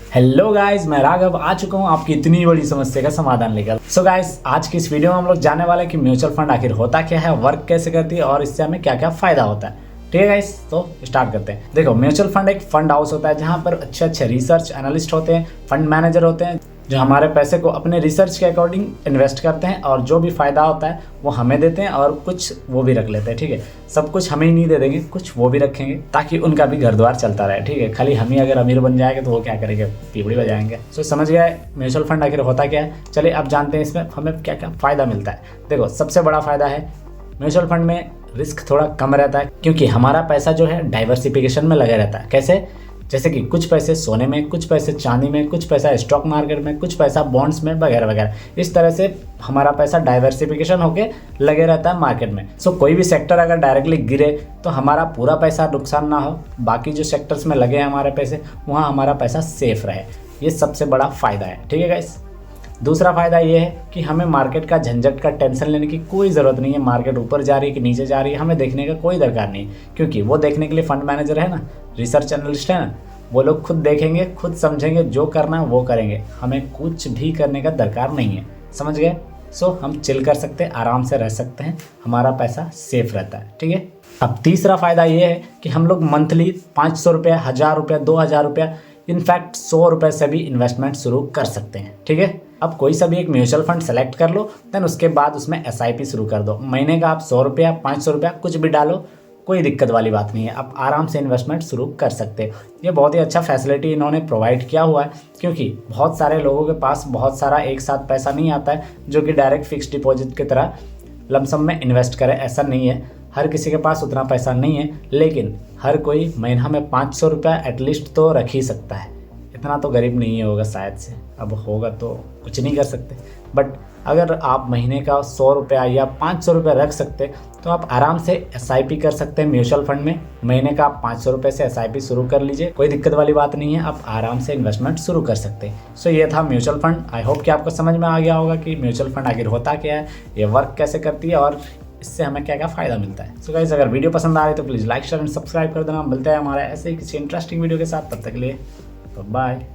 Hello guys, मैं राघव आ चुका हूँ आपकी इतनी बड़ी समस्या का समाधान लेकर। सो गाइस, आज की इस वीडियो में हम लोग जानने वाले हैं कि म्यूचुअल फंड आखिर होता क्या है, वर्क कैसे करती है और इससे हमें क्या क्या फायदा होता है। ठीक है गाइस, तो स्टार्ट करते हैं। देखो, म्यूचुअल फंड एक फंड हाउस होता है जहाँ पर अच्छे अच्छे रिसर्च एनालिस्ट होते हैं, फंड मैनेजर होते हैं जो हमारे पैसे को अपने रिसर्च के अकॉर्डिंग इन्वेस्ट करते हैं और जो भी फायदा होता है वो हमें देते हैं और कुछ वो भी रख लेते हैं। ठीक है, सब कुछ हमें ही नहीं दे देंगे, कुछ वो भी रखेंगे ताकि उनका भी घर द्वार चलता रहे। ठीक है, खाली हम ही अगर अमीर बन जाएंगे तो वो क्या करेंगे, पीपड़ी बजाएंगे। सो समझ गए म्यूचुअल फंड आखिर होता क्या है। चलिए अब जानते हैं इसमें हमें क्या क्या फायदा मिलता है। देखो, सबसे बड़ा फायदा है म्यूचुअल फंड में रिस्क थोड़ा कम रहता है क्योंकि हमारा पैसा जो है डाइवर्सिफिकेशन में लगा रहता है। कैसे? जैसे कि कुछ पैसे सोने में, कुछ पैसे चांदी में, कुछ पैसा स्टॉक मार्केट में, कुछ पैसा बॉन्ड्स में, वगैरह वगैरह। इस तरह से हमारा पैसा डाइवर्सिफिकेशन होके लगे रहता है मार्केट में। सो कोई भी सेक्टर अगर डायरेक्टली गिरे तो हमारा पूरा पैसा नुकसान ना हो, बाकी जो सेक्टर्स में लगे हैं हमारे पैसे वहाँ हमारा पैसा सेफ रहे। ये सबसे बड़ा फ़ायदा है। ठीक है गाइस। दूसरा फ़ायदा ये है कि हमें मार्केट का झंझट का टेंशन लेने की कोई ज़रूरत नहीं है। मार्केट ऊपर जा रही है कि नीचे जा रही है हमें देखने का कोई दरकार नहीं, क्योंकि वो देखने के लिए फंड मैनेजर है ना, रिसर्च एनालिस्ट है ना, वो लोग खुद देखेंगे, खुद समझेंगे, जो करना है वो करेंगे। हमें कुछ भी करने का दरकार नहीं है। समझ गए? सो हम चिल कर सकते हैं, आराम से रह सकते हैं, हमारा पैसा सेफ रहता है। ठीक है। अब तीसरा फ़ायदा ये है कि हम लोग मंथली 500 रुपया, 1000 रुपया, 2000 रुपया, इनफैक्ट 100 रुपये से भी इन्वेस्टमेंट शुरू कर सकते हैं। ठीक है। अब कोई सा भी एक म्यूचुअल फंड सेलेक्ट कर लो, देन उसके बाद उसमें SIP शुरू कर दो। महीने का आप 100 रुपया, 500 रुपया कुछ भी डालो, कोई दिक्कत वाली बात नहीं है। आप आराम से इन्वेस्टमेंट शुरू कर सकते हो। ये बहुत ही अच्छा फैसिलिटी इन्होंने प्रोवाइड किया हुआ है, क्योंकि बहुत सारे लोगों के पास बहुत सारा एक साथ पैसा नहीं आता है जो कि डायरेक्ट फिक्स डिपॉजिट की तरह लमसम में इन्वेस्ट करे। ऐसा नहीं है, हर किसी के पास उतना पैसा नहीं है, लेकिन हर कोई महीना में 500 रुपया एटलीस्ट तो रख ही सकता है। इतना तो गरीब नहीं होगा शायद से, अब होगा तो कुछ नहीं कर सकते, बट अगर आप महीने का 100 रुपया या 500 रुपया रख सकते तो आप आराम से SIP कर सकते हैं म्यूचुअल फंड में। महीने का आप 500 रुपये से SIP शुरू कर लीजिए, कोई दिक्कत वाली बात नहीं है, आप आराम से इन्वेस्टमेंट शुरू कर सकते हैं। सो ये था म्यूचुअल फंड। आई होप कि आपको समझ में आ गया होगा कि म्यूचुअल फंड आखिर होता क्या है, ये वर्क कैसे करती है और इससे हमें क्या क्या फ़ायदा मिलता है। सो गाइस, अगर वीडियो पसंद आ रही है तो please like, share and subscribe कर देना। मिलते हैं हमारे ऐसे ही किसी इंटरेस्टिंग वीडियो के साथ, तब तक के लिए बाय।